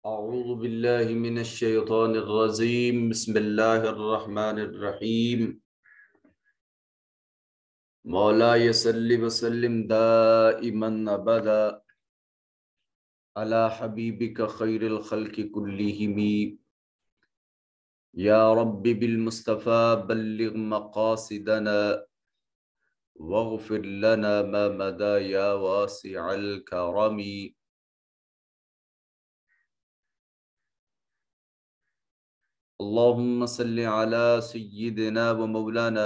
اعوذ باللہ من الشیطان الرجیم بسم اللہ الرحمن الرحیم مولاي صل وسلم دائما ابدا على حبیبک خیر الخلق کلہم یا رب بالمصطفى بلغ مقاصدنا واغفر لنا ما مدى یا واسع الکرم اللهم صل على سيدنا ومولانا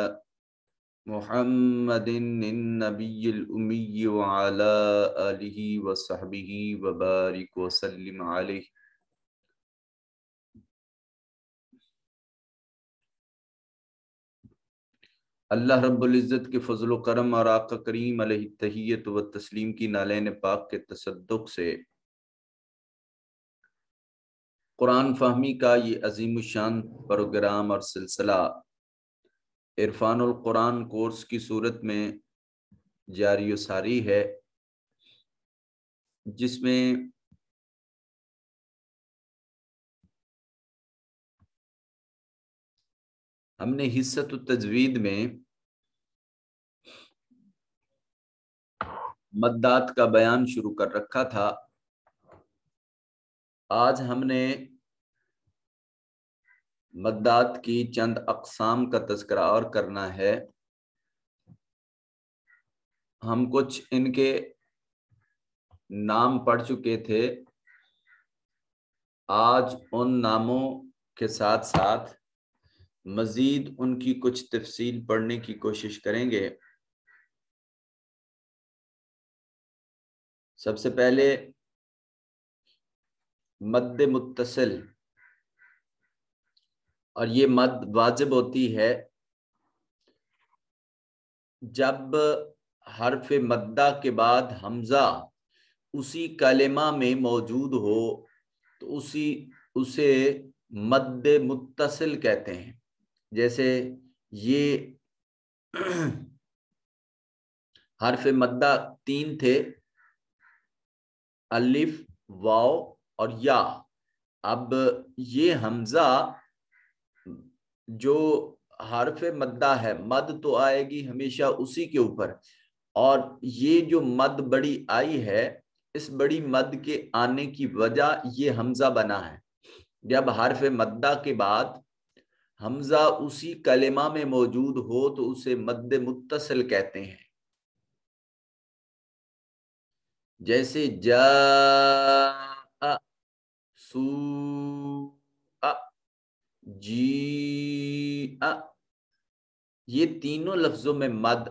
محمد النبي الأمي وعلى آله وصحبه وبارك وسلم عليه. اللہ رب العزت کے فضل و کرم اور آقا کریم علیہ التحیت و تسلیم کی نالین پاک کے تصدق سے قرآن فہمی کا یہ عظیم الشان پروگرام اور سلسلہ عرفان القرآن کورس کی صورت میں جاری و ساری ہے، جس میں ہم نے حصۃ التجوید میں مدات کا بیان شروع کر رکھا تھا۔ آج ہم نے مدات کی چند اقسام کا تذکرہ اور کرنا ہے۔ ہم کچھ ان کے نام پڑھ چکے تھے، آج ان ناموں کے ساتھ ساتھ مزید ان کی کچھ تفصیل پڑھنے کی کوشش کریں گے۔ سب سے پہلے مد متصل، اور یہ مد واجب ہوتی ہے جب حرف مدہ کے بعد حمزہ اسی کلمہ میں موجود ہو تو اسے مد متصل کہتے ہیں۔ جیسے یہ حرف مدہ 3 تھے، الف، واو اور یا۔ اب یہ حمزہ جو حرف مدہ ہے، مد تو آئے گی ہمیشہ اسی کے اوپر، اور یہ جو مد بڑی آئی ہے، اس بڑی مد کے آنے کی وجہ یہ حمزہ بنا ہے۔ جب حرف مدہ کے بعد حمزہ اسی کلمہ میں موجود ہو تو اسے مد متصل کہتے ہیں۔ جیسے جاء، سوء، جیء، یہ تینوں لفظوں میں مد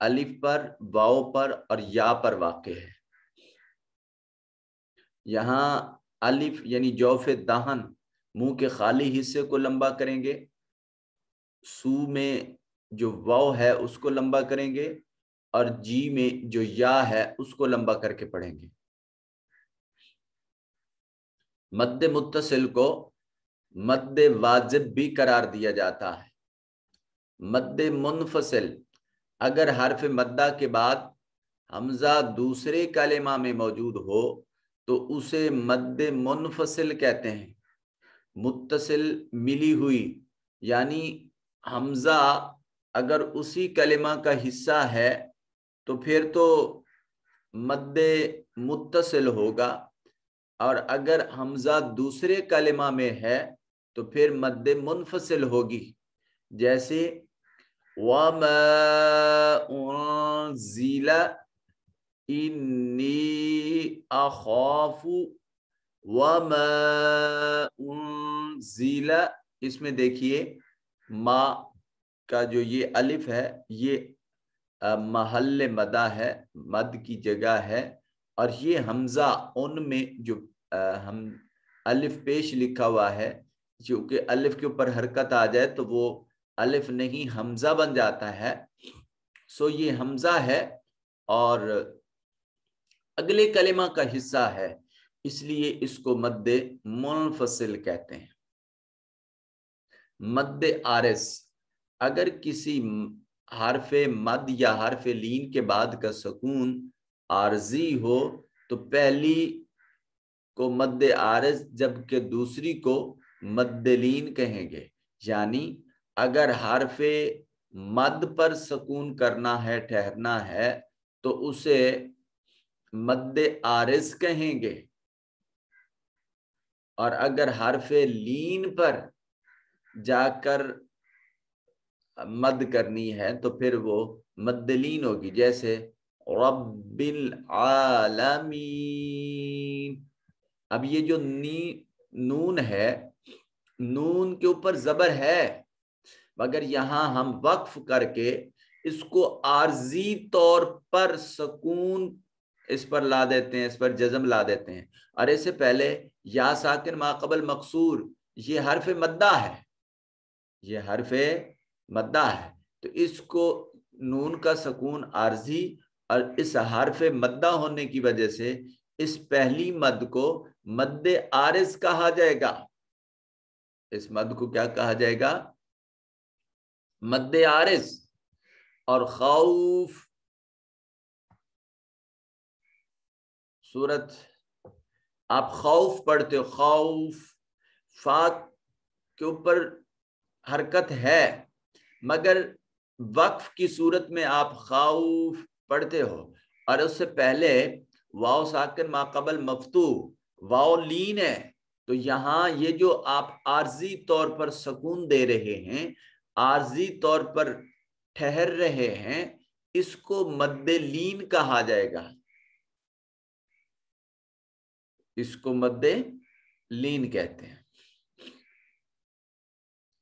الف پر، واو پر اور یا پر واقع ہے۔ یہاں الف یعنی جوف دہن، منہ کے خالی حصے کو لمبا کریں گے، سو میں جو واو ہے اس کو لمبا کریں گے، اور جی میں جو یا ہے اس کو لمبا کر کے پڑھیں گے۔ مد متصل کو مد واجب بھی قرار دیا جاتا ہے۔ مد منفصل، اگر حرف مدہ کے بعد حمزہ دوسرے کلمہ میں موجود ہو تو اسے مد منفصل کہتے ہیں۔ متصل ملی ہوئی، یعنی حمزہ اگر اسی کلمہ کا حصہ ہے تو پھر تو مد متصل ہوگا، اور اگر حمزہ دوسرے کلمہ میں ہے تو پھر مد منفصل ہوگی۔ جیسے وَمَا أُنزِلَ إِنِّي أَخَافُ، وَمَا أُنزِلَ، اس میں دیکھیے ما کا جو یہ الف ہے یہ محل مدہ ہے، مد کی جگہ ہے، اور یہ حمزہ ان میں جو ہم الف پیش لکھا ہوا ہے، چونکہ الف کے اوپر حرکت آ جائے تو وہ الف نہیں حمزہ بن جاتا ہے، سو یہ حمزہ ہے اور اگلے کلمہ کا حصہ ہے، اس لیے اس کو مد منفصل کہتے ہیں۔ مد عارض، اگر کسی حرف مد یا حرف لین کے بعد کا سکون عارضی ہو تو پہلی کو مد عارض جبکہ دوسری کو مد لین کہیں گے. یعنی اگر حرف مد پر سکون کرنا ہے، ٹھہرنا ہے، تو اسے مد عارض کہیں گے، اور اگر حرف لین پر جا کر مد کرنی ہے تو پھر وہ مد لین ہوگی. جیسے رب العالمین. اب یہ جو نون ہے، نون کے اوپر زبر ہے، مگر یہاں ہم وقف کر کے اس کو عارضی طور پر سکون اس پر لا دیتے ہیں، اس پر جزم لا دیتے ہیں. اور اس سے پہلے یا ساکن ما قبل مقصور، یہ حرف مدہ ہے، یہ حرف مدہ ہے، تو اس کو نون کا سکون عارضی، اور اس حرف مدہ ہونے کی وجہ سے اس پہلی مد کو مد عارض کہا جائے گا. اس مد کو کیا کہا جائے گا؟ مد عارض. اور خوف، سورت آپ خوف پڑھتے ہو، خوف فا کے اوپر حرکت ہے، مگر وقف کی صورت میں آپ خوف پڑھتے ہو، اور اس سے پہلے واو ساکن ما قبل مفتوح، واو لین ہے. تو یہاں یہ جو آپ عارضی طور پر سکون دے رہے ہیں، عارضی طور پر ٹھہر رہے ہیں، اس کو مد لین کہا جائے گا. اس کو مد لین کہتے ہیں.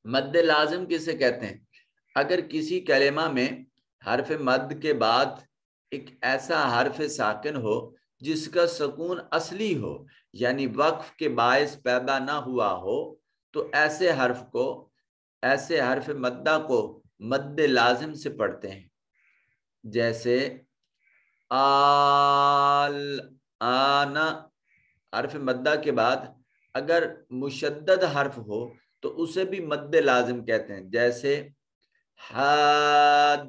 مد لازم کسے کہتے ہیں؟ اگر کسی کلمہ میں حرف مد کے بعد ایک ایسا حرف ساکن ہو جس کا سکون اصلی ہو، یعنی وقف کے باعث پیدا نہ ہوا ہو، تو ایسے حرف مدہ کو مد لازم سے پڑھتے ہیں. جیسے آنا، حرف مدہ کے بعد اگر مشدد حرف ہو تو اسے بھی مد لازم کہتے ہیں. جیسے حاج،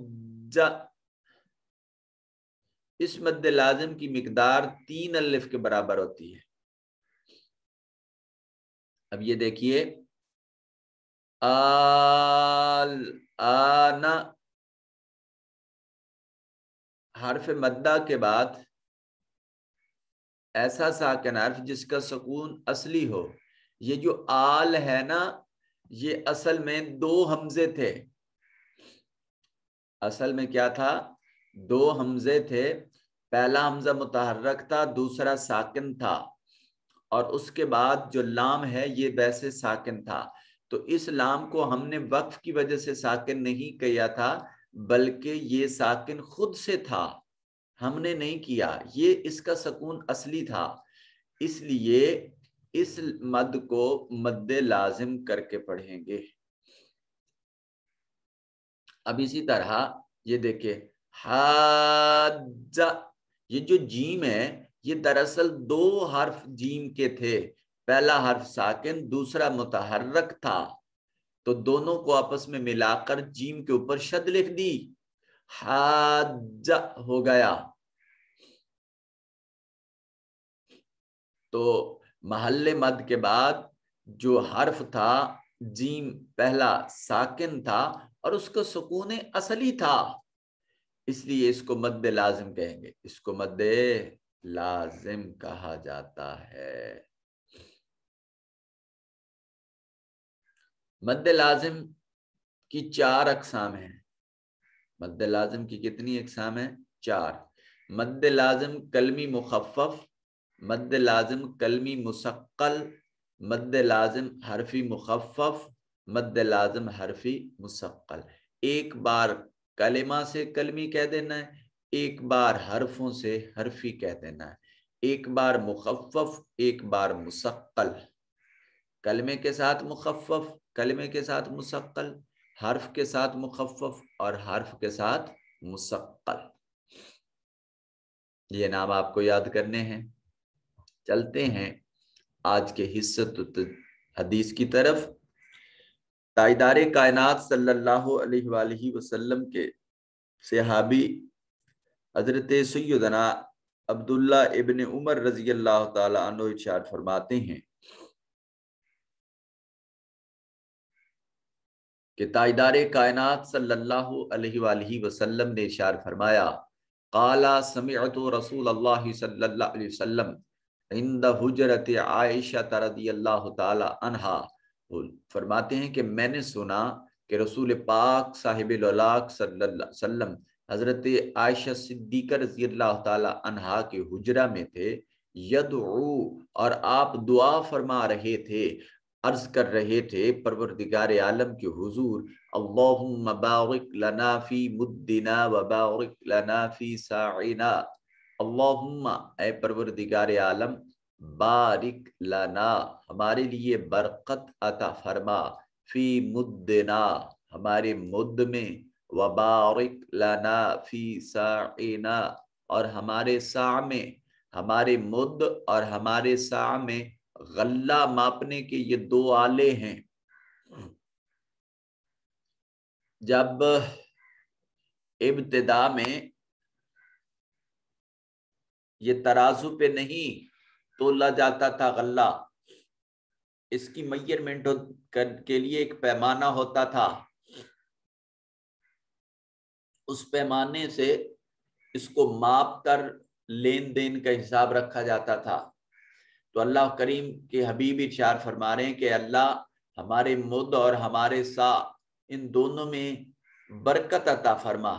اس مد لازم کی مقدار 3 الف کے برابر ہوتی ہے. اب یہ دیکھیے آنا، حرف مدہ کے بعد ایسا ساکن حرف جس کا سکون اصلی ہو. یہ جو آل ہے نا، یہ اصل میں 2 حمزے تھے. اصل میں کیا تھا؟ 2 حمزے تھے. پہلا حمزہ متحرک تھا، دوسرا ساکن تھا، اور اس کے بعد جو لام ہے یہ ویسے ساکن تھا. تو اس لام کو ہم نے وقف کی وجہ سے ساکن نہیں کیا تھا، بلکہ یہ ساکن خود سے تھا، ہم نے نہیں کیا، یہ اس کا سکون اصلی تھا. اس لیے اس مد کو مد لازم کر کے پڑھیں گے. اب اسی طرح یہ دیکھیں حاج، یہ جو جیم ہے یہ دراصل 2 حرف جیم کے تھے. پہلا حرف ساکن، دوسرا متحرک تھا، تو دونوں کو آپس میں ملا کر جیم کے اوپر شد لکھ دی، حاج ہو گیا. تو محل مد کے بعد جو حرف تھا جیم، پہلا ساکن تھا اور اس کا سکون اصلی تھا، اس لیے اس کو مد لازم کہیں گے. اس کو مد لازم کہا جاتا ہے. مد لازم کی 4 اقسام ہیں. مد لازم کی کتنی اقسام ہیں؟ 4. مد لازم کلمی مخفف، مد لازم کلمی مثقل، مد لازم حرفی مخفف، مد لازم حرفی مثقل. ایک بار کلمہ سے کلمی کہہ دینا ہے، ایک بار حرفوں سے حرفی کہہ دینا ہے. ایک بار مخفف، ایک بار مثقل. کلمے کے ساتھ مخفف، کلمے کے ساتھ مثقل، حرف کے ساتھ مخفف اور حرف کے ساتھ مثقل. یہ نام آپ کو یاد کرنے ہیں. چلتے ہیں آج کے حصت حدیث کی طرف. تاجدار کائنات صلی اللہ علیہ وآلہ وسلم کے صحابی حضرت سیدنا عبداللہ ابن عمر رضی اللہ تعالی عنہ ارشاد فرماتے ہیں کہ تاجدار کائنات صلی اللہ علیہ وآلہ وسلم نے ارشاد فرمایا قالا سمعت رسول اللہ صلی اللہ علیہ وسلم عند حجرت عائشہ رضی اللہ تعالی عنہا، فرماتے ہیں کہ میں نے سنا کہ رسول پاک صاحب الاولاق صلی اللہ علیہ وسلم حضرت عائشہ صدیقہ رضی اللہ تعالی عنہا کے حجرہ میں تھے، یدعو، اور آپ دعا فرما رہے تھے، عرض کر رہے تھے پروردگار عالم کے حضور اللہم بارک لنا فی مدنا و بارک لنا فی ساعنا، اللہم اے پروردگار عالم بارک لنا ہمارے لیے برکت عطا فرما، فی مدنا ہمارے مد میں، و بارک لنا فی ساعنا اور ہمارے ساع میں، ہمارے مد اور ہمارے ساع میں غلہ ماپنے کے یہ دو آلے ہیں۔ جب ابتدا میں یہ ترازو پہ نہیں تولا جاتا تھا غلہ، اس کی میجرمنٹ کے لیے ایک پیمانہ ہوتا تھا، اس پیمانے سے اس کو ماپ کر لین دین کا حساب رکھا جاتا تھا۔ تو اللہ کریم کے حبیب ارشاد فرما رہے ہیں کہ اللہ ہمارے مد اور ہمارے سا ان دونوں میں برکت عطا فرما۔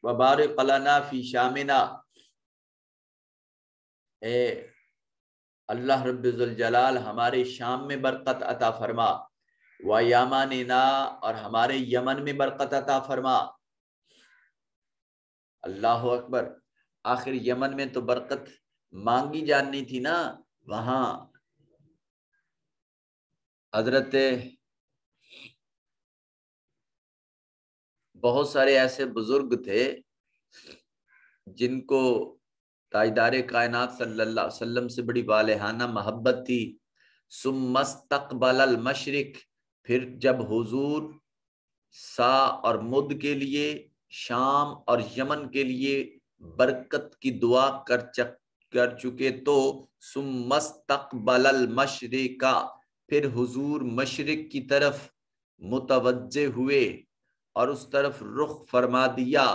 وبارک لنا فی شامنا، اے اللہ رب ذوالجلال ہمارے شام میں برکت عطا فرما، ویماننا اور ہمارے یمن میں برکت عطا فرما۔ اللہ اکبر، آخر یمن میں تو برکت مانگی جانی تھی نا، وہاں حضرت بہت سارے ایسے بزرگ تھے جن کو تاجدار کائنات صلی اللہ علیہ وسلم سے بڑی والہانہ محبت تھی۔ ثم استقبل المشرق، پھر جب حضور سا اور مد کے لیے شام اور یمن کے لیے برکت کی دعا کر چکے تو ثم استقبل المشرق، پھر حضور مشرق کی طرف متوجہ ہوئے اور اس طرف رخ فرما دیا،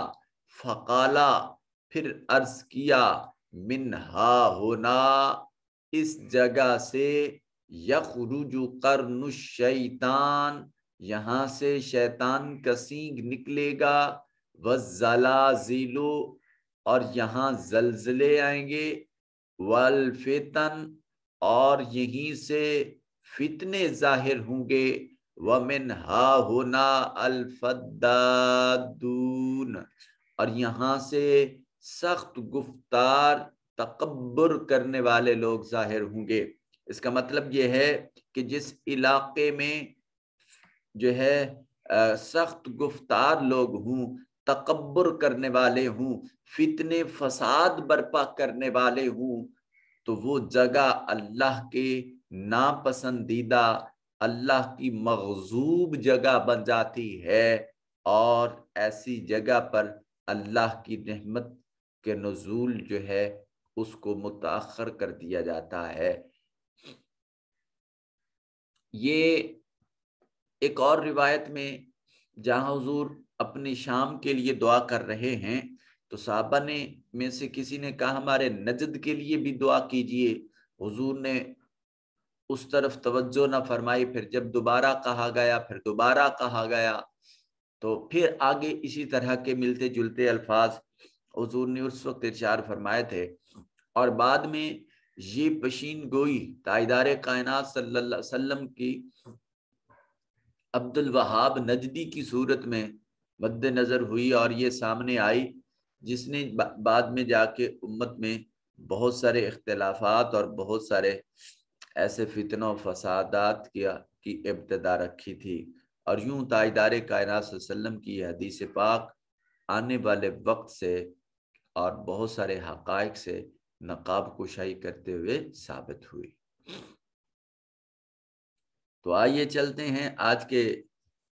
فقالا، پھر عرض کیا، منہا ہونا، اس جگہ سے، یخرج قرن الشیطان، یہاں سے شیطان کا سینگ نکلے گا، والزلازل، اور یہاں زلزلے آئیں گے، والفتن، اور یہیں سے فتنے ظاہر ہوں گے، وَمِنْهَا هُنَا الْفَدَّادُونَ، اور یہاں سے سخت گفتار تکبر کرنے والے لوگ ظاہر ہوں گے۔ اس کا مطلب یہ ہے کہ جس علاقے میں جو ہے سخت گفتار لوگ ہوں، تکبر کرنے والے ہوں، فتنے فساد برپا کرنے والے ہوں، تو وہ جگہ اللہ کے ناپسندیدہ، اللہ کی مغضوب جگہ بن جاتی ہے، اور ایسی جگہ پر اللہ کی رحمت کے نزول جو ہے اس کو متاخر کر دیا جاتا ہے۔ یہ ایک اور روایت میں جہاں حضور اپنی شام کے لیے دعا کر رہے ہیں تو صحابہ نے میں سے کسی نے کہا ہمارے نجد کے لیے بھی دعا کیجئے، حضور نے اس طرف توجہ نہ فرمائی، پھر جب دوبارہ کہا گیا پھر دوبارہ کہا گیا، تو پھر آگے اسی طرح کے ملتے جلتے الفاظ حضور نے اس وقت ارشاد فرمائے تھے۔ اور بعد میں یہ پشین گوئی تاجدار کائنات صلی اللہ علیہ وسلم کی عبد الوہاب نجدی کی صورت میں مد نظر ہوئی اور یہ سامنے آئی، جس نے بعد میں جا کے امت میں بہت سارے اختلافات اور بہت سارے ایسے فتنوں و فسادات کی ابتدا رکھی تھی۔ اور یوں تاجدار کائنات صلی اللہ علیہ وسلم کی حدیث پاک آنے والے وقت سے اور بہت سارے حقائق سے نقاب کشائی کرتے ہوئے ثابت ہوئی۔ تو آئیے چلتے ہیں آج کے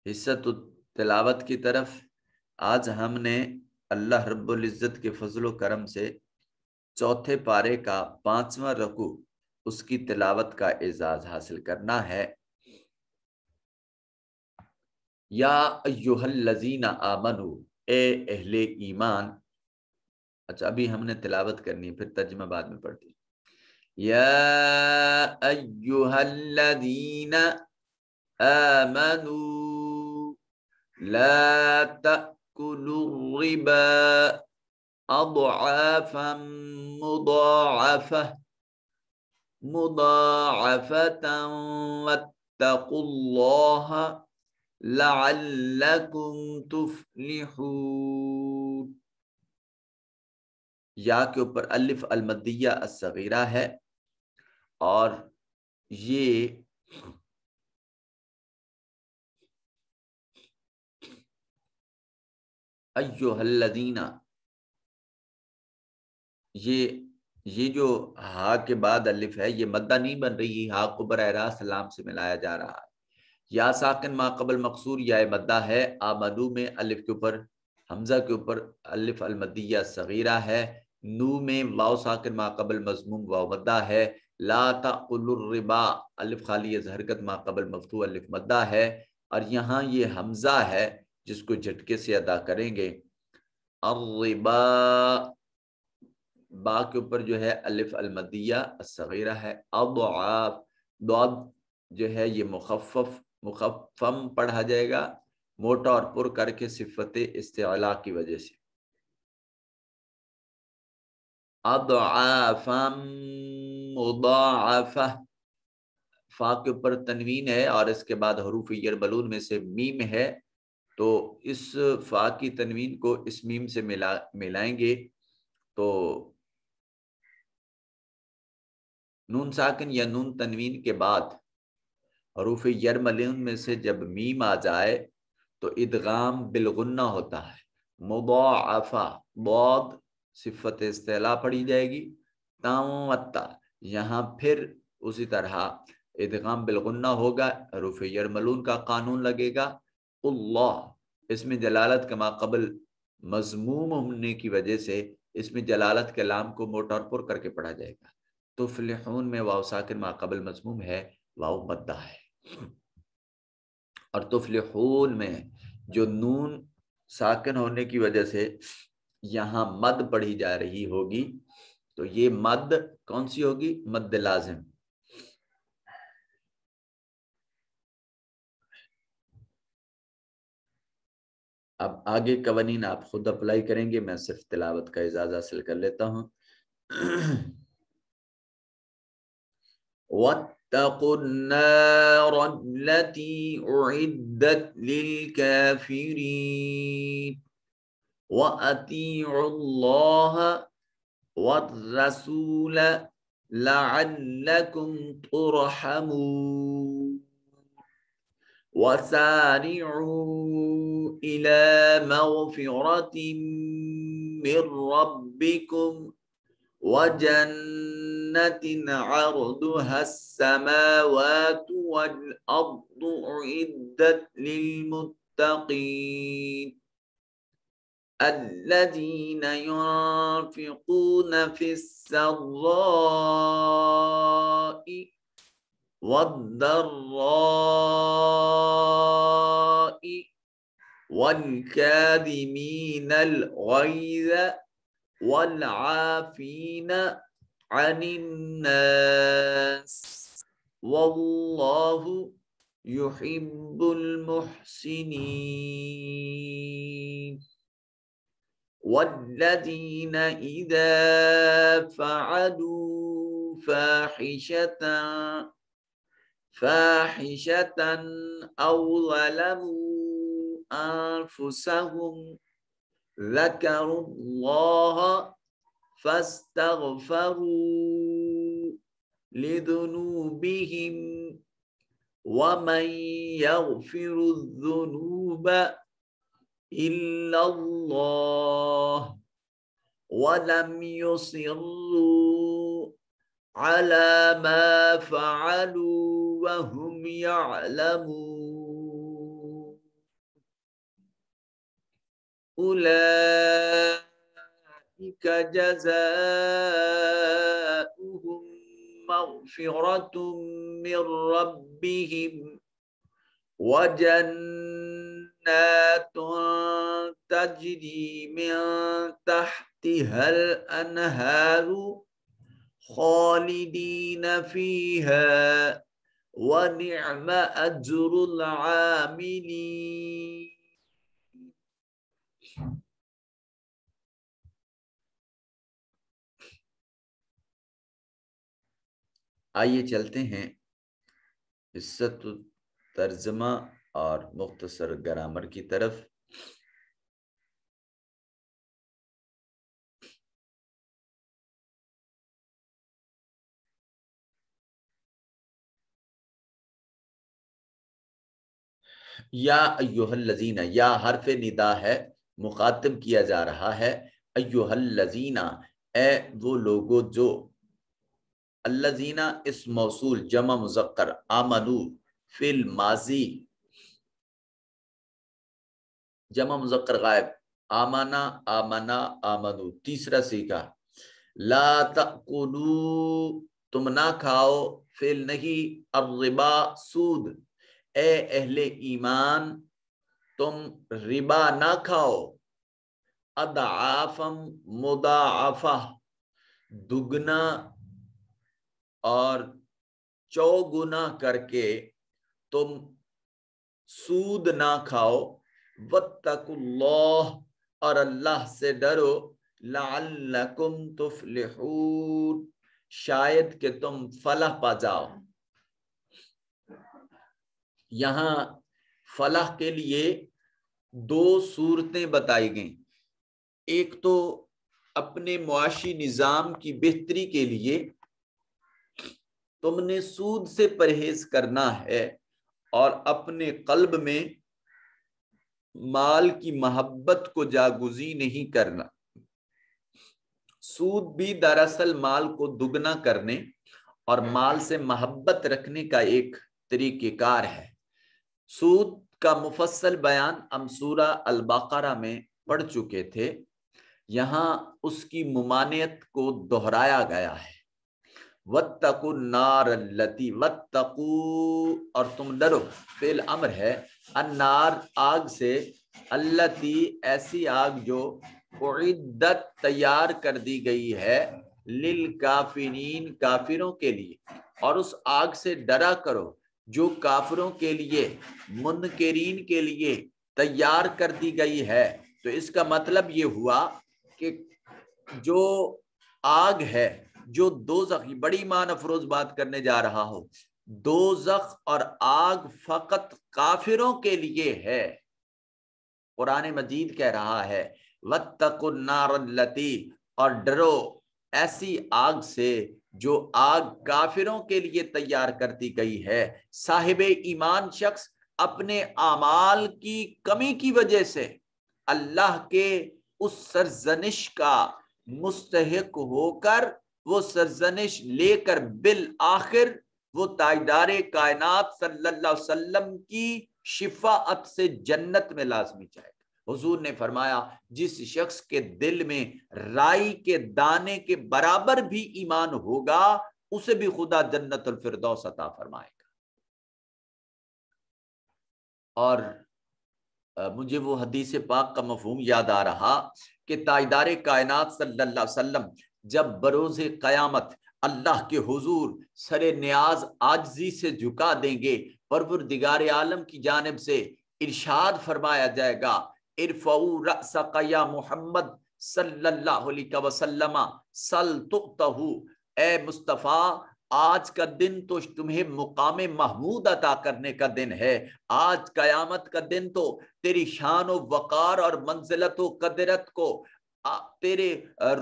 حصۃ تلاوت کی طرف آج ہم نے اللہ رب العزت کے فضل و کرم سے چوتھے پارے کا 5واں رکوع اس کی تلاوت کا اعزاز حاصل کرنا ہے۔ یا ایھا الذین آمنوا، اے اہل ایمان۔ اچھا ابھی ہم نے تلاوت کرنی ہے، پھر ترجمہ بعد میں پڑھتے ہیں۔ یا ایھا الذین آمنوا لا تأکلوا الربا اضعافا مضاعفة واتقوا اللہ لعلکم تفلحون۔ یا کے اوپر الف المدیہ الصغیرہ ہے، اور یہ ایھا الذین، یہ جو ہا کے بعد الف ہے یہ مدہ نہیں بن رہی، ہا کو براہ راست لام سے ملایا جا رہا ہے۔ یا ساکن ما قبل مقصور یا مدہ ہے، آمنو میں الف کے اوپر حمزہ کے اوپر الف المدیہ صغیرہ ہے، نو میں واو ساکن ما قبل مضموم واو مدہ ہے، لا تأکلوا الربا الف خالی حرکت ما قبل مفتوح الف مدہ ہے، اور یہاں یہ حمزہ ہے جس کو جھٹکے سے ادا کریں گے۔ الربا با کے اوپر جو ہے الف المدیہ الصغیرہ ہے، اضعاف ضاد جو ہے یہ مخفم پڑھا جائے گا، موٹا اور پر کر کے صفت استعلاء کی وجہ سے۔ اضعافا مضاعفہ، فا کے اوپر تنوین ہے اور اس کے بعد حروف یربلون میں سے میم ہے، تو اس فا کی تنوین کو اس میم سے ملائیں گے تو نون ساکن یا نون تنوین کے بعد حروف یرملون میں سے جب میم آ جائے تو ادغام بالغنہ ہوتا ہے، مضاعفہ ضاد صفت استعلاء پڑھی جائے گی، تاوتا یہاں پھر اسی طرح ادغام بالغنہ ہوگا، حروف یرملون کا قانون لگے گا۔ اللہ اس میں جلالت کے ما قبل مضموم ہونے کی وجہ سے اس میں جلالت کے لام کو موٹا اور پر کر کے پڑھا جائے گا۔ تفلحون میں واو ساکن ما قبل مضموم ہے، واو مدہ ہے، اور تفلحون میں جو نون ساکن ہونے کی وجہ سے یہاں مد پڑھی جا رہی ہوگی، تو یہ مد کون سی ہوگی؟ مد لازم۔ اب آگے قوانین آپ خود اپلائی کریں گے، میں صرف تلاوت کا اجازت حاصل کر لیتا ہوں۔ وَاتَّقُوا النَّارَ الَّتِي أُعِدَّتْ لِلْكَافِرِينَ وَأَطِيعُوا اللَّهَ وَالرَّسُولَ لَعَلَّكُمْ تُرْحَمُونَ وَسَارِعُوا إِلَى مَغْفِرَةٍ مِّن رَّبِّكُمْ وَجَنَّةٍ عَرْضُهَا السَّمَاوَاتُ وَالْأَرْضُ أُعِدَّتْ لِلْمُتَّقِينَ الَّذِينَ يُنفِقُونَ فِي السَّرَّاءِ وَالضَّرَّاءِ وَالْكَاظِمِينَ الْغَيْظَ وَالْعَافِينَ عَنِ النَّاسِ وَاللَّهُ يُحِبُّ الْمُحْسِنِينَ وَالَّذِينَ إِذَا فَعَلُوا فَاحِشَةً أَوْ ظَلَمُوا أَنفُسَهُمْ ذَكَرُوا اللَّهَ فَاسْتَغْفَرُوا لِذُنُوبِهِمْ وَمَنْ يَغْفِرُ الذُّنُوبَ إِلَّا اللَّهُ وَلَمْ يُصِرُّوا عَلَى مَا فَعَلُوا وَهُمْ يَعْلَمُونَ۔ أولئك جزاؤهم مغفرة من ربهم وجنات تجري من تحتها الأنهار خالدين فيها ونعم أجر العاملين. آئیے چلتے ہیں حصۃ ترجمہ اور مختصر گرامر کی طرف. یا ایھا الذین، یا حرف ندا ہے، مخاطب کیا جا رہا ہے. ایھا الذین، اے وہ لوگو جو. الذین اسم موصول جمع مذکر، آمنو فعل ماضی جمع مذکر غائب، آمنا آمنا آمنو تیسرا صیغہ. لا تأکلوا، تم نہ کھاؤ، فعل نہیں، الربا سود، اے اہل ایمان تم ربا نہ کھاؤ. اضعافا مضاعفہ، دگنا اور چوگنا کر کے تم سود نہ کھاؤ. واتقوا اللہ، اور اللہ سے ڈرو. لعلکم تفلحون، شاید کہ تم فلاح پا جاؤ. یہاں فلاح کے لیے دو صورتیں بتائی گئیں. ایک تو اپنے معاشی نظام کی بہتری کے لیے تم نے سود سے پرہیز کرنا ہے اور اپنے قلب میں مال کی محبت کو جاگزی نہیں کرنا. سود بھی دراصل مال کو دگنا کرنے اور مال سے محبت رکھنے کا ایک طریقہ کار ہے. سود کا مفصل بیان ہم سورہ البقرہ میں پڑھ چکے تھے. یہاں اس کی ممانعت کو دہرایا گیا ہے. واتقوا النار التی، واتقوا اور تم ڈرو، فعل امر ہے، النار آگ سے، التی ایسی آگ جو اعدت تیار کر دی گئی ہے، للکافرین کافروں کے لیے. اور اس آگ سے ڈرا کرو جو کافروں کے لیے، منکرین کے لیے تیار کر دی گئی ہے. تو اس کا مطلب یہ ہوا کہ جو آگ ہے، جو دوزخ، بڑی مان افروز بات کرنے جا رہا ہو، دوزخ اور آگ فقط کافروں کے لیے ہے. قرآن مجید کہہ رہا ہے واتقوا النار التی، اور ڈرو ایسی آگ سے جو آگ کافروں کے لیے تیار کر دی گئی ہے. صاحب ایمان شخص اپنے اعمال کی کمی کی وجہ سے اللہ کے اس سرزنش کا مستحق ہو کر، وہ سرزنش لے کر بالآخر وہ تاجدار کائنات صلی اللہ علیہ وسلم کی شفاعت سے جنت میں لازمی جائے گا. حضور نے فرمایا جس شخص کے دل میں رائی کے دانے کے برابر بھی ایمان ہوگا اسے بھی خدا جنت الفردوس عطا فرمائے گا. اور مجھے وہ حدیث پاک کا مفہوم یاد آ رہا کہ تاجدار کائنات صلی اللہ علیہ وسلم جب بروز قیامت اللہ کے حضور سر نیاز عاجزی سے جھکا دیں گے، پروردگار عالم کی جانب سے ارشاد فرمایا جائے گا ارفعوا رأسک یا محمد صلی اللہ علیہ وسلم سل تؤتہ، اے مصطفیٰ آج کا دن تو تمہیں مقام محمود عطا کرنے کا دن ہے. آج قیامت کا دن تو تیری شان و وقار اور منزلت و قدرت کو تیرے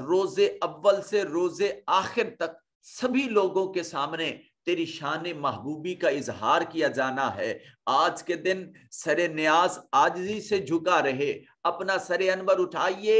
روز اول سے روز آخر تک سبھی لوگوں کے سامنے تیری شان محبوبی کا اظہار کیا جانا ہے. آج کے دن سر نیاز عاجزی سے جھکا رہے، اپنا سر انور اٹھائیے،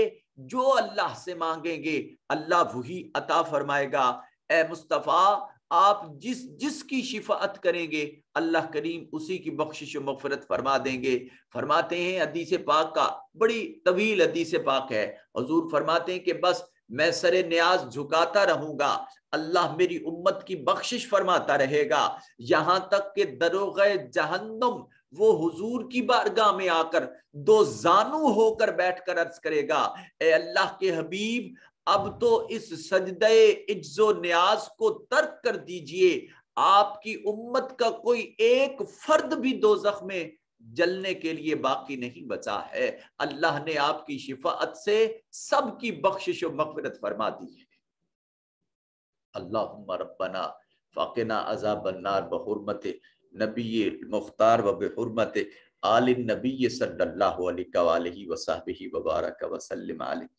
جو اللہ سے مانگیں گے اللہ وہی عطا فرمائے گا. اے مصطفیٰ آپ جس کی شفاعت کریں گے اللہ کریم اسی کی بخشش و مغفرت فرما دیں گے۔ فرماتے ہیں حدیث پاک کا بڑی طویل حدیث پاک ہے، حضور فرماتے ہیں کہ بس میں سر نیاز جھکاتا رہوں گا، اللہ میری امت کی بخشش فرماتا رہے گا، یہاں تک کہ دروغ جہنم وہ حضور کی بارگاہ میں آ کر دو زانو ہو کر بیٹھ کر عرض کرے گا، اے اللہ کے حبیب اب تو اس سجدہ عجز و نیاز کو ترک کر دیجئے، آپ کی امت کا کوئی ایک فرد بھی دوزخ میں جلنے کے لیے باقی نہیں بچا ہے، اللہ نے آپ کی شفاعت سے سب کی بخشش و مغفرت فرما دی ہے۔ اللہم ربنا فقنا عذاب النار بحرمت نبی مختار و بحرمت آل النبی صلی اللہ علیہ وآلہ وصحبہ وبارک وسلم علیہ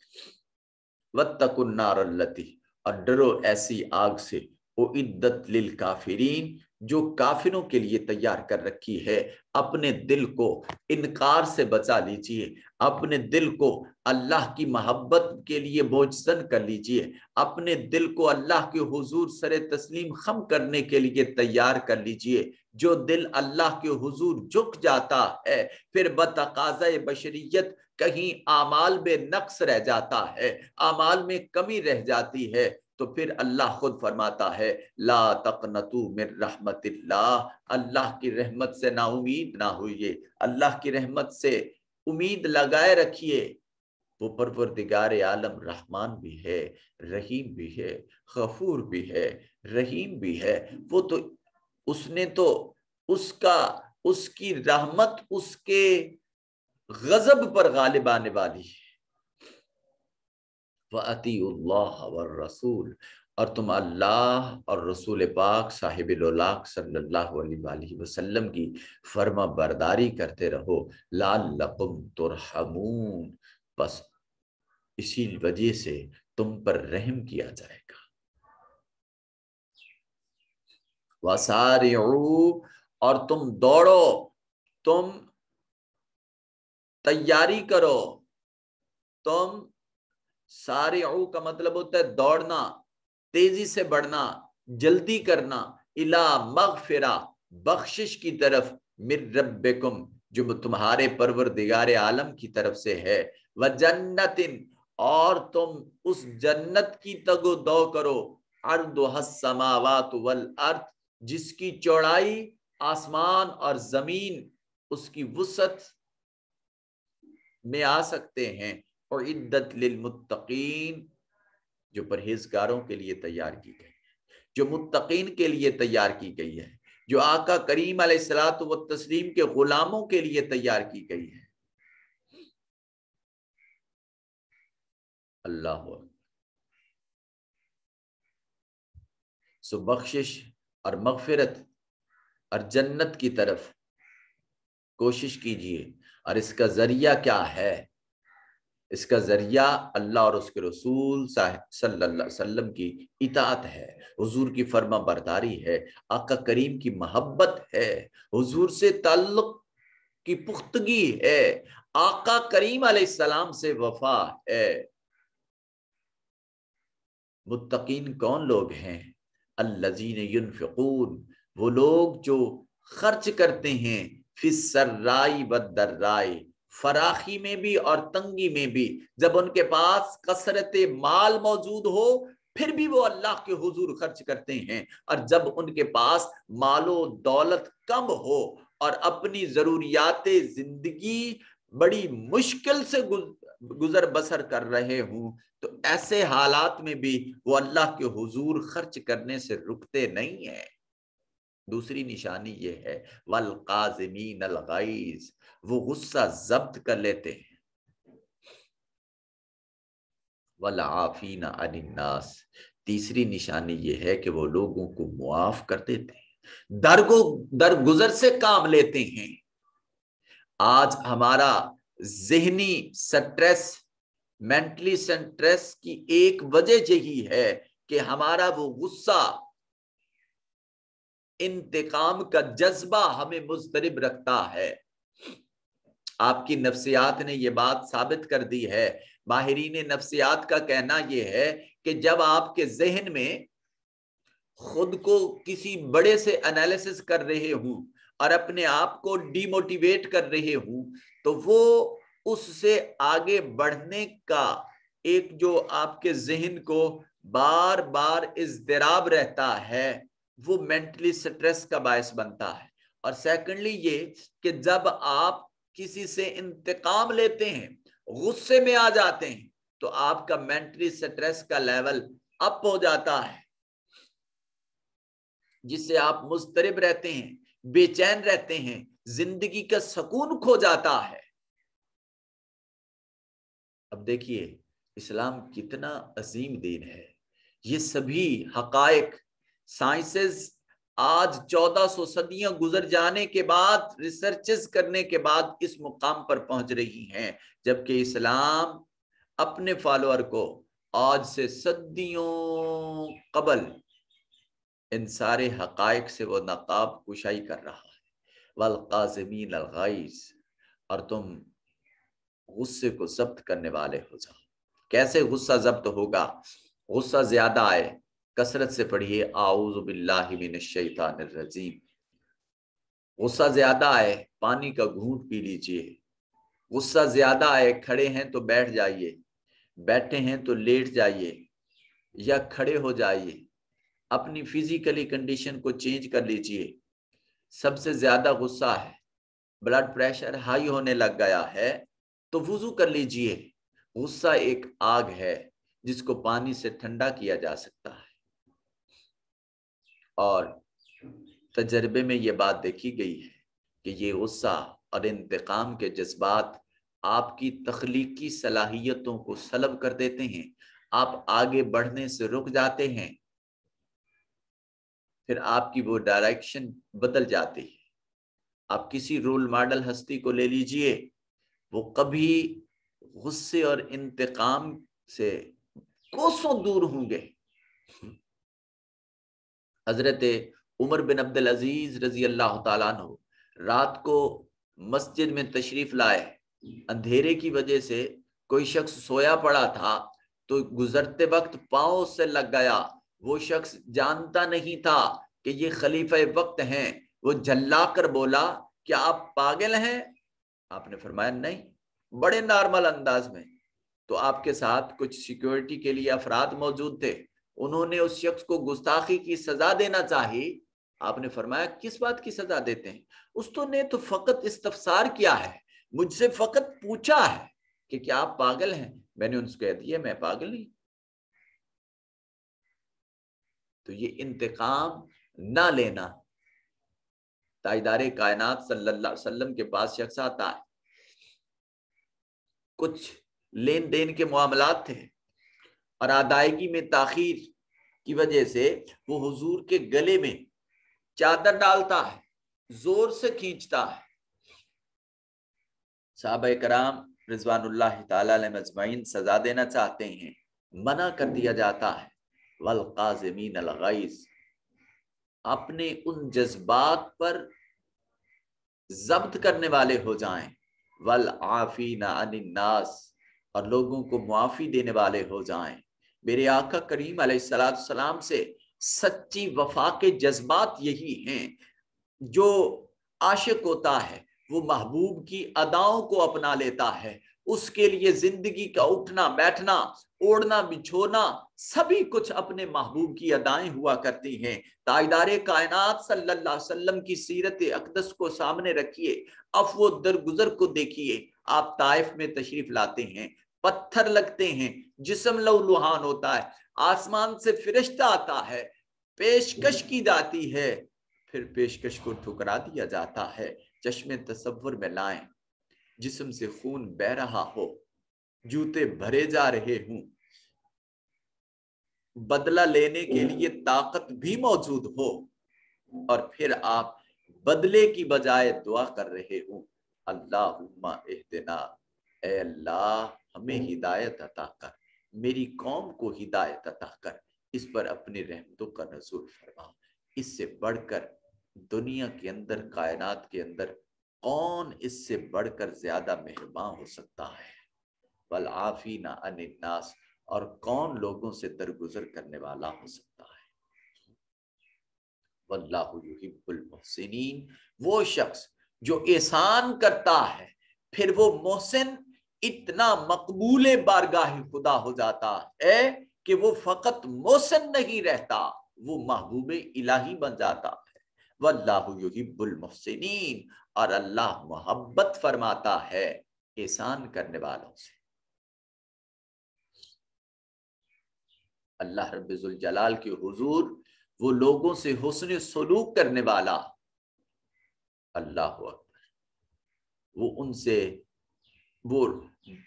واتقوا النار التی، اور ڈرو ایسی آگ سے اعدت للکافرین جو کافروں کے لیے تیار کر رکھی ہے۔ اپنے دل کو انکار سے بچا لیجئے، اپنے دل کو اللہ کی محبت کے لیے بوجھزن کر لیجئے، اپنے دل کو اللہ کے حضور سر تسلیم خم کرنے کے لیے تیار کر لیجئے۔ جو دل اللہ کے حضور جھک جاتا ہے پھر بتقاضۂ بشریت کہیں اعمال میں نقص رہ جاتا ہے، اعمال میں کمی رہ جاتی ہے، تو پھر اللہ خود فرماتا ہے لا تقنطوا من رحمت اللہ، اللہ کی رحمت سے نا امید نہ ہوئیے، اللہ کی رحمت سے امید لگائے رکھیے۔ وہ پروردگار عالم رحمان بھی ہے، رحیم بھی ہے، غفور بھی ہے، رحیم بھی ہے، وہ تو اس نے تو اس کی رحمت اس کے غضب پر غالب آنے والی ہے۔ وَأَطِيعُوا اللَّهَ وَالرَّسُولَ، اور تم اللہ اور رسول پاک صاحب الاولاق صلی اللہ علیہ وآلہ وسلم کی فرما برداری کرتے رہو، لعلکم ترحمون، بس اسی وجہ سے تم پر رحم کیا جائے گا۔ وَسَارِعُوا، اور تم دوڑو، تم تیاری کرو، تم سارعو کا مطلب ہوتا ہے دوڑنا، تیزی سے بڑھنا، جلدی کرنا، الی مغفرہ، بخشش کی طرف، من ربکم، جو تمہارے پروردگار عالم کی طرف سے ہے، وجنت، اور تم اس جنت کی تگ و دو کرو، عرضها السماوات والارض، جس کی چوڑائی آسمان اور زمین اس کی وسعت میں آ سکتے ہیں، اور عدت للمتقین، جو پرہیزگاروں کے لیے تیار کی گئی ہے، جو متقین کے لیے تیار کی گئی ہے، جو آقا کریم علیہ الصلوۃ والتسلیم کے غلاموں کے لیے تیار کی گئی ہے۔ اللہ سو بخشش اور مغفرت اور جنت کی طرف کوشش کیجئے، اور اس کا ذریعہ کیا ہے؟ اس کا ذریعہ اللہ اور اس کے رسول صلی اللہ علیہ وسلم کی اطاعت ہے، حضور کی فرما برداری ہے، آقا کریم کی محبت ہے، حضور سے تعلق کی پختگی ہے، آقا کریم علیہ السلام سے وفا ہے۔ متقین کون لوگ ہیں؟ الذین ینفقون، وہ لوگ جو خرچ کرتے ہیں، فی السراء والضراء، فراخی میں بھی اور تنگی میں بھی، جب ان کے پاس کثرت مال موجود ہو پھر بھی وہ اللہ کے حضور خرچ کرتے ہیں، اور جب ان کے پاس مال و دولت کم ہو اور اپنی ضروریات زندگی بڑی مشکل سے گزر بسر کر رہے ہوں، تو ایسے حالات میں بھی وہ اللہ کے حضور خرچ کرنے سے رکتے نہیں ہیں۔ دوسری نشانی یہ ہے والقاظمین الغیظ، وہ غصہ ضبط کر لیتے ہیں، والعافین عن الناس، تیسری نشانی یہ ہے کہ وہ لوگوں کو معاف کر دیتے ہیں، درگزر سے کام لیتے ہیں۔ آج ہمارا ذہنی سٹریس، مینٹلی سٹریس کی ایک وجہ یہی ہے کہ ہمارا وہ غصہ، انتقام کا جذبہ ہمیں مضطرب رکھتا ہے۔ آپ کی نفسیات نے یہ بات ثابت کر دی ہے، ماہرین نفسیات کا کہنا یہ ہے کہ جب آپ کے ذہن میں خود کو کسی بڑے سے انالیسس کر رہے ہوں اور اپنے آپ کو ڈی موٹیویٹ کر رہے ہوں تو وہ اس سے آگے بڑھنے کا ایک جو آپ کے ذہن کو بار بار اضطراب رہتا ہے وہ مینٹلی سٹریس کا باعث بنتا ہے۔ اور سیکنڈلی یہ کہ جب آپ کسی سے انتقام لیتے ہیں، غصے میں آ جاتے ہیں، تو آپ کا مینٹلی سٹریس کا لیول اپ ہو جاتا ہے، جس سے آپ مضطرب رہتے ہیں، بے چین رہتے ہیں، زندگی کا سکون کھو جاتا ہے۔ اب دیکھیے اسلام کتنا عظیم دین ہے، یہ سبھی حقائق سائنسز آج 1400 صدیاں گزر جانے کے بعد، ریسرچز کرنے کے بعد اس مقام پر پہنچ رہی ہیں، جبکہ اسلام اپنے فالوور کو آج سے صدیوں قبل ان سارے حقائق سے وہ نقاب کشائی کر رہا ہے۔ والقاظمین الغیظ، اور تم غصے کو ضبط کرنے والے ہو جاؤ۔ کیسے غصہ ضبط ہوگا؟ غصہ زیادہ آئے کثرت سے پڑھیے اعوذ باللہ من الشیطان الرجیم۔ غصہ زیادہ آئے پانی کا گھونٹ پی لیجئے۔ غصہ زیادہ آئے کھڑے ہیں تو بیٹھ جائیے، بیٹھے ہیں تو لیٹ جائیے یا کھڑے ہو جائیے، اپنی فزیکلی کنڈیشن کو چینج کر لیجئے۔ سب سے زیادہ غصہ ہے، بلڈ پریشر ہائی ہونے لگ گیا ہے تو وضو کر لیجئے۔ غصہ ایک آگ ہے جس کو پانی سے ٹھنڈا کیا جا سکتا ہے، اور تجربے میں یہ بات دیکھی گئی ہے کہ یہ غصہ اور انتقام کے جذبات آپ کی تخلیقی صلاحیتوں کو سلب کر دیتے ہیں، آپ آگے بڑھنے سے رک جاتے ہیں، پھر آپ کی وہ ڈائریکشن بدل جاتی ہے۔ آپ کسی رول ماڈل ہستی کو لے لیجئے، وہ کبھی غصے اور انتقام سے کوسوں دور ہوں گے۔ حضرت عمر بن عبدالعزیز رضی اللہ تعالیٰ عنہ رات کو مسجد میں تشریف لائے، اندھیرے کی وجہ سے کوئی شخص سویا پڑا تھا تو گزرتے وقت پاؤں سے لگ گیا، وہ شخص جانتا نہیں تھا کہ یہ خلیفہ وقت ہیں، وہ جھلا کر بولا کیا آپ پاگل ہیں؟ آپ نے فرمایا نہیں، بڑے نارمل انداز میں۔ تو آپ کے ساتھ کچھ سیکیورٹی کے لیے افراد موجود تھے، انہوں نے اس شخص کو گستاخی کی سزا دینا چاہی۔ آپ نے فرمایا کس بات کی سزا دیتے ہیں؟ اس تو نے تو فقط استفسار کیا ہے، مجھ سے فقط پوچھا ہے کہ کیا آپ پاگل ہیں؟ میں نے ان سے کہہ دیا میں پاگل نہیں۔ تو یہ انتقام نہ لینا۔ تاجدار کائنات صلی اللہ علیہ وسلم کے پاس شخص آتا ہے، کچھ لین دین کے معاملات تھے اور ادائیگی میں تاخیر کی وجہ سے وہ حضور کے گلے میں چادر ڈالتا ہے، زور سے کھینچتا ہے۔ صحابہ کرام رضوان اللہ تعالی علیہم اجمعین سزا دینا چاہتے ہیں، منع کر دیا جاتا ہے۔ والقاظمین الغیظ، اپنے ان جذبات پر ضبط کرنے والے ہو جائیں۔ والعافین عن الناس، اور لوگوں کو معافی دینے والے ہو جائیں۔ میرے آقا کریم علیہ السلام سے سچی وفا کے جذبات یہی ہیں۔ جو عاشق ہوتا ہے وہ محبوب کی اداؤں کو اپنا لیتا ہے، اس کے لیے زندگی کا اٹھنا بیٹھنا، اوڑھنا بچھونا، سبھی کچھ اپنے محبوب کی ادائیں ہوا کرتی ہیں۔ تاجدار کائنات صلی اللہ علیہ وسلم کی سیرت اقدس کو سامنے رکھیے، عفو درگزر کو دیکھیے۔ آپ طائف میں تشریف لاتے ہیں، پتھر لگتے ہیں، جسم لہولہان ہوتا ہے، آسمان سے فرشتہ آتا ہے، پیشکش کی جاتی ہے، پھر پیشکش کو ٹھکرا دیا جاتا ہے۔ چشم تصور میں لائیں، جسم سے خون بہ رہا ہو، جوتے بھرے جا رہے ہوں، بدلہ لینے کے لیے طاقت بھی موجود ہو، اور پھر آپ بدلے کی بجائے دعا کر رہے ہوں اللہم اہدنا، اے اللہ ہمیں ہدایت عطا کر، میری قوم کو ہدایت عطا کر، اس پر اپنی رحمتوں کا نزول فرما۔ اس سے بڑھ کر دنیا کے اندر، کائنات کے اندر کون اس سے بڑھ کر زیادہ مہربان ہو سکتا ہے؟ والعافین عن الناس، اور کون لوگوں سے درگزر کرنے والا ہو سکتا ہے؟ واللہ یحب المحسنین، وہ شخص جو احسان کرتا ہے پھر وہ محسن اتنا مقبول بارگاہ خدا ہو جاتا ہے کہ وہ فقط محسن نہیں رہتا، وہ محبوب الہی بن جاتا ہے۔ واللہ یحب المحسنین، اور اللہ محبت فرماتا ہے احسان کرنے والوں سے۔ اللہ رب ذوالجلال کے حضور وہ لوگوں سے حسن سلوک کرنے والا، اللہ اکبر، وہ ان سے وہ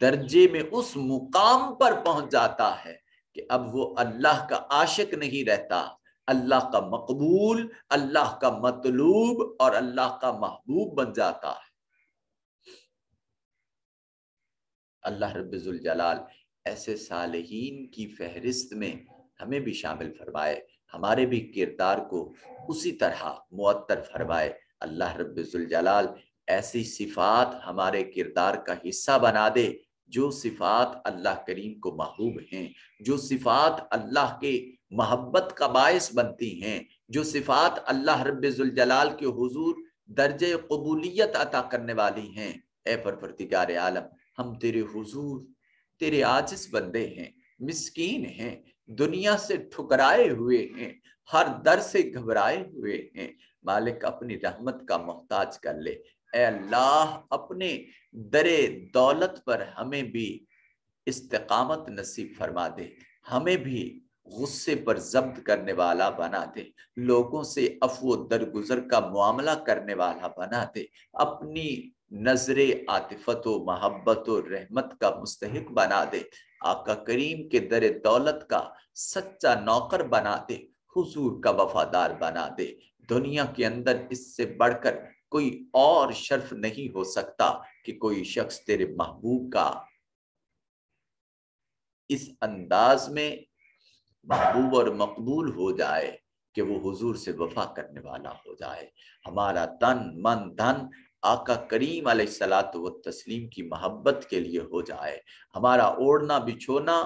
درجے میں اس مقام پر پہنچ جاتا ہے کہ اب وہ اللہ کا عاشق نہیں رہتا، اللہ کا مقبول، اللہ کا مطلوب اور اللہ کا محبوب بن جاتا ہے۔ اللہ رب ذوالجلال ایسے صالحین کی فہرست میں ہمیں بھی شامل فرمائے، ہمارے بھی کردار کو اسی طرح معطر فرمائے۔ اللہ رب ذوالجلال ایسی صفات ہمارے کردار کا حصہ بنا دے جو صفات اللہ کریم کو محبوب ہیں، جو صفات اللہ کے محبت کا باعث بنتی ہیں، جو صفات اللہ رب ذوالجلال کے حضور درجہ قبولیت عطا کرنے والی ہیں۔ اے پروردگار عالم، ہم تیرے حضور تیرے عاجز بندے ہیں، مسکین ہیں، دنیا سے ٹھکرائے ہوئے ہیں، ہر در سے گھبرائے ہوئے ہیں۔ مالک اپنی رحمت کا محتاج کر لے۔ اے اللہ، اپنے در دولت پر ہمیں بھی استقامت نصیب فرما دے، ہمیں بھی غصے پر ضبط کرنے والا بنا دے، لوگوں سے عفو و درگزر کا معاملہ کرنے والا بنا دے، اپنی نظر عاطفت و محبت و رحمت کا مستحق بنا دے، آقا کریم کے در دولت کا سچا نوکر بنا دے، حضور کا وفادار بنا دے۔ دنیا کے اندر اس سے بڑھ کر کوئی اور شرف نہیں ہو سکتا کہ کوئی شخص تیرے محبوب کا اس انداز میں محبوب اور مقبول ہو جائے کہ وہ حضور سے وفا کرنے والا ہو جائے۔ ہمارا تن من دھن آقا کریم علیہ الصلوۃ والتسلیم کی محبت کے لیے ہو جائے، ہمارا اوڑھنا بچھونا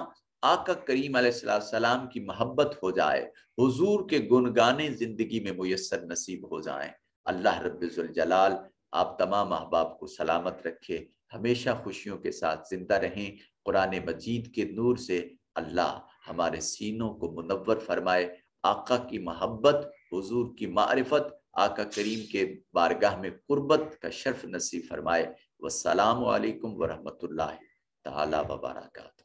آقا کریم علیہ السلام کی محبت ہو جائے، حضور کے گنگانے زندگی میں میسر نصیب ہو جائیں۔ اللہ رب ذوالجلال آپ تمام احباب کو سلامت رکھے، ہمیشہ خوشیوں کے ساتھ زندہ رہیں۔ قرآن مجید کے نور سے اللہ ہمارے سینوں کو منور فرمائے، آقا کی محبت، حضور کی معرفت، آقا کریم کے بارگاہ میں قربت کا شرف نصیب فرمائے۔ والسلام علیکم ورحمۃ اللہ تعالی وبرکاتہ۔